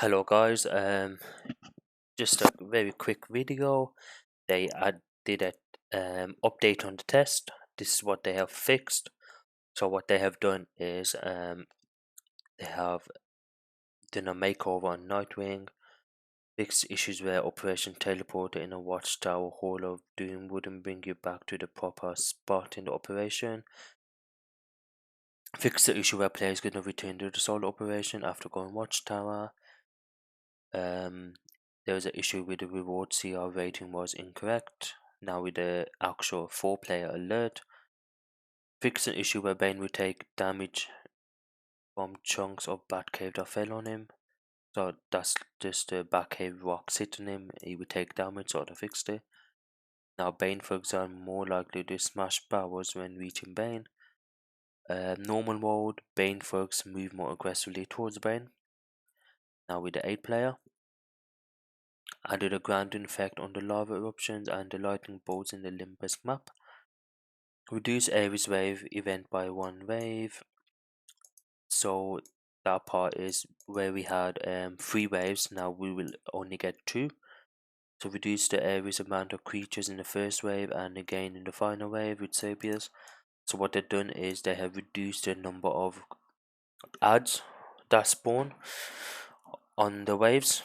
Hello guys, just a very quick video. Did a update on the test. This is what they have fixed. So what they have done is they have done a makeover on Nightwing, fixed issues where Operation Teleporter in a Watchtower Hall of Doom wouldn't bring you back to the proper spot in the operation. Fixed the issue where players couldn't return to the solo operation after going Watchtower. Um, there was an issue with the reward CR rating was incorrect. Now with the actual 4-player alert, fixed an issue where Bane would take damage from chunks of Batcave that fell on him. So that's just the Batcave rocks hitting him, he would take damage, so they fixed it. Now Bane for example more likely to smash barrels when reaching Bane. Normal mode, Bane folks move more aggressively towards Bane. Now with the 8-player, added a grounding effect on the lava eruptions and the lightning bolts in the Nimbus Map. Reduce Ares wave event by 1 wave. So that part is where we had 3 waves, now we will only get 2. So reduce the Ares amount of creatures in the first wave and again in the final wave with Sabius. So what they've done is they have reduced the number of adds that spawn on the waves.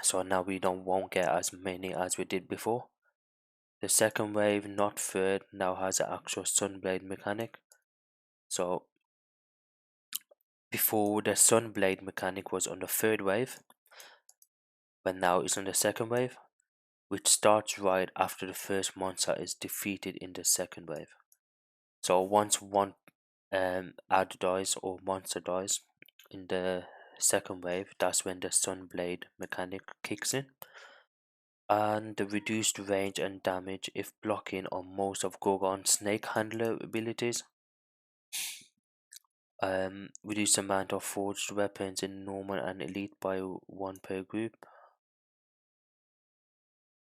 So now we won't get as many as we did before. The second wave, not third, now has an actual Sunblade mechanic. So before the Sunblade mechanic was on the third wave, but now it's on the second wave, which starts right after the first monster is defeated in the second wave. So once one ad dies or monster dies in the second wave, that's when the Sunblade mechanic kicks in. And the reduced range and damage if blocking on most of Gorgon's snake handler abilities. Reduce amount of forged weapons in normal and elite by 1 per group.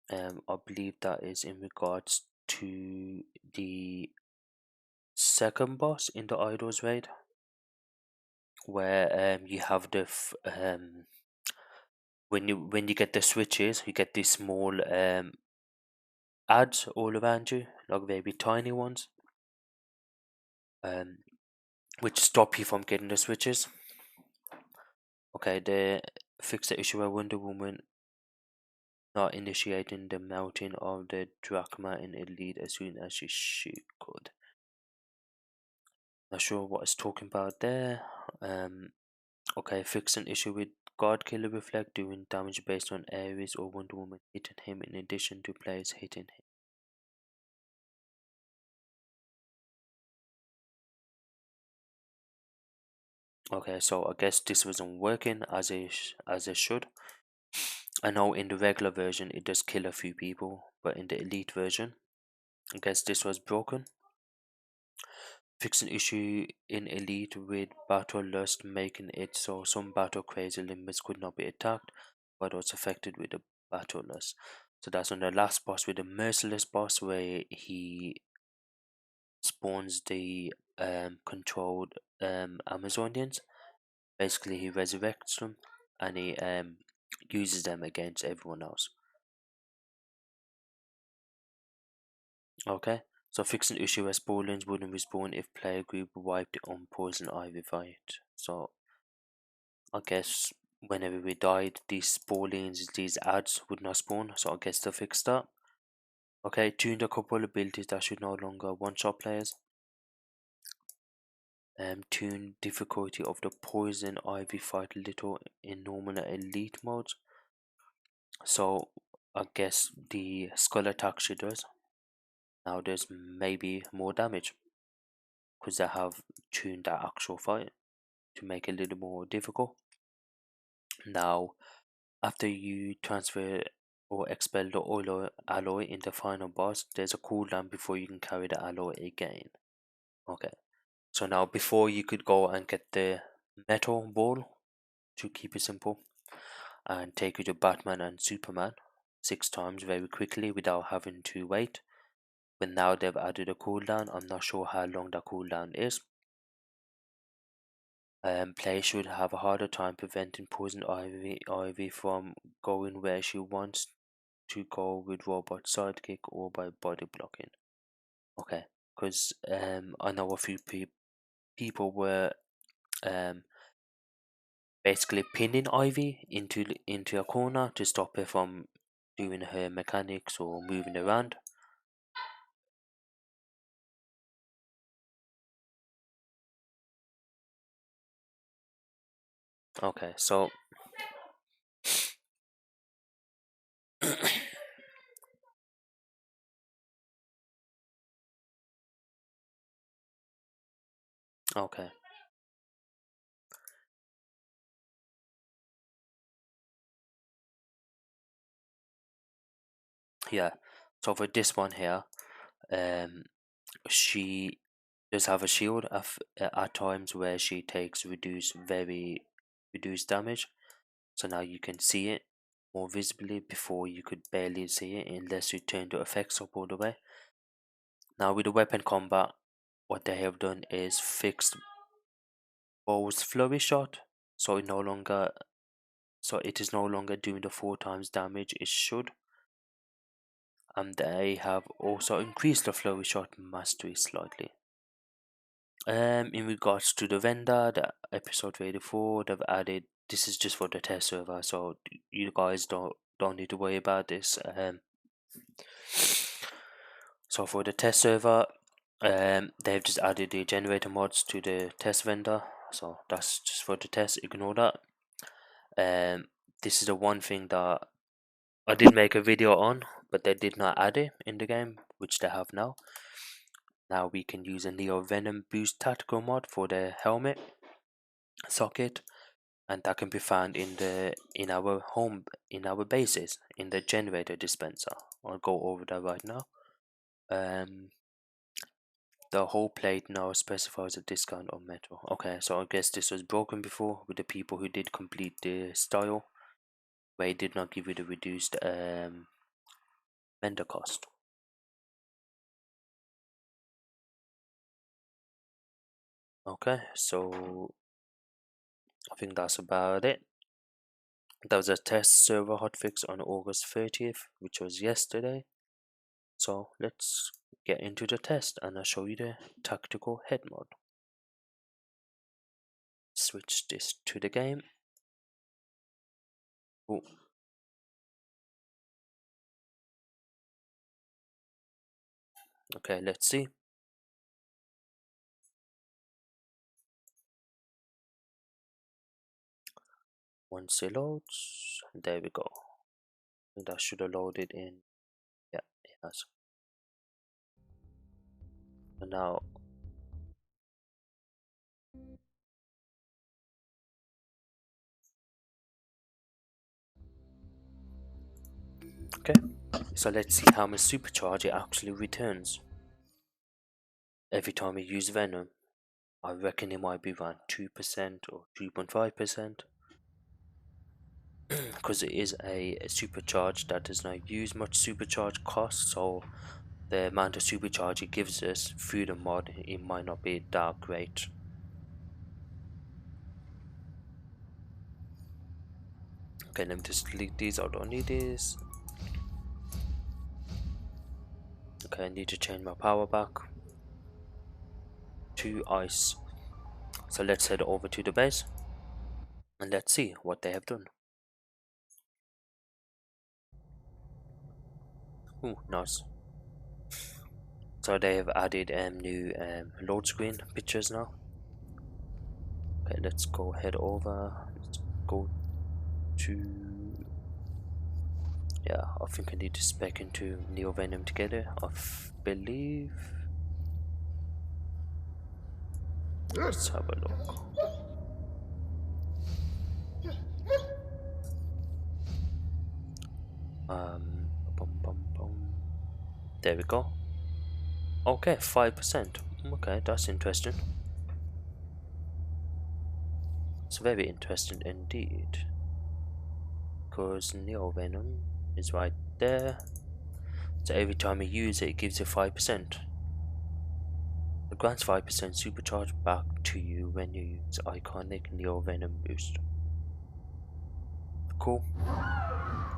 I believe that is in regards to the second boss in the Idols raid, where you have the when you get the switches, you get these small ads all around you, like very tiny ones, which stop you from getting the switches. Okay, they fix the issue where Wonder Woman not initiating the melting of the drachma in elite as soon as she could. Not sure what it's talking about there. Okay, fix an issue with God Killer Reflect doing damage based on Ares or Wonder Woman hitting him in addition to players hitting him. Okay, so I guess this wasn't working as it should. I know in the regular version it does kill a few people, but in the elite version, I guess this was broken. Fix an issue in elite with battle lust, making it so some battle crazy limits could not be attacked, but was affected with the battle lust. So that's on the last boss with the merciless boss, where he spawns the controlled Amazonians. Basically, he resurrects them and he uses them against everyone else. Okay, so fix an issue where Sporlings wouldn't respawn if player group wiped on Poison Ivy fight. So I guess whenever we died, these Sporlings, these ads would not spawn. So I guess they fixed that. Okay, tuned a couple abilities that should no longer one-shot players. Tune difficulty of the Poison Ivy fight little in normal and elite modes. So I guess the skull attack she does. Now there's maybe more damage because they have tuned that actual fight to make it a little more difficult. Now, after you transfer or expel the oil alloy in the final boss, there's a cooldown before you can carry the alloy again. Okay, so now before you could go and get the metal ball, to keep it simple, and take you to Batman and Superman 6 times very quickly without having to wait. But now they've added a cooldown. I'm not sure how long that cooldown is. Players should have a harder time preventing poison Ivy from going where she wants to go with robot sidekick or by body blocking. Okay, because I know a few people were um, basically pinning Ivy into a corner to stop her from doing her mechanics or moving around. Okay, so okay, yeah. So for this one here, um, she does have a shield at times where she takes very reduced damage. So now you can see it more visibly. Before you could barely see it unless you turn the effects up all the way. Now with the weapon combat, what they have done is fixed Bow's flurry shot, so it is no longer doing the 4 times damage it should. And they have also increased the flurry shot mastery slightly. In regards to the vendor, the episode 84, they've added this is just for the test server, so you guys don't need to worry about this. So for the test server, they've just added the generator mods to the test vendor, so that's just for the test. Ignore that. This is the one thing that I did make a video on, but they did not add it in the game, which they have now. Now we can use a NeoVenom Boost tactical mod for the helmet socket, and that can be found in our bases in the generator dispenser. I'll go over that right now. The whole plate now specifies a discount on metal. Okay, so I guess this was broken before with the people who did complete the style, where it did not give you the reduced vendor cost. Okay, so I think that's about it. That was a test server hotfix on August 30th, which was yesterday. So let's get into the test and I'll show you the tactical head mod. Switch this to the game. Ooh. Okay, let's see. Once it loads, there we go. That should have loaded in. Yeah, it has. And now, okay, so let's see how much supercharge it actually returns. Every time you use Venom, I reckon it might be around 2% or 3.5%. Because it is a supercharge that does not use much supercharge cost, so the amount of supercharge it gives us through the mod, it might not be that great. Okay, let me just delete these. I don't need these. Okay, I need to change my power back to ice. So let's head over to the base and let's see what they have done. Ooh, nice. So they have added new load screen pictures now. Okay, let's go head over. Let's go to, yeah, I think I need to spec into Neo-Venom together, I believe. Let's have a look. Bum, bum, bum. There we go. Okay, 5%. Okay, that's interesting. It's very interesting indeed. Because Neo-Venom is right there. So every time you use it, it gives you 5%. grants 5% supercharge back to you when you use iconic NeoVenom Boost. Cool.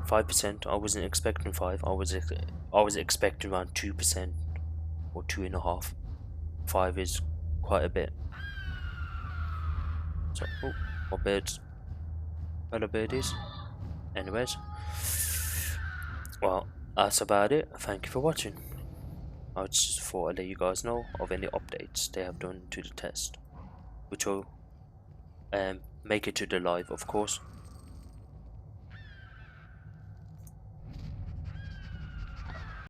5%. I wasn't expecting 5. I was expecting around 2% or 2.5. 5 is quite a bit. So, oh, more birds. Hello, birdies. Anyways, well, that's about it. Thank you for watching. I just thought I'd let you guys know of any updates they have done to the test, which will make it to the live, of course.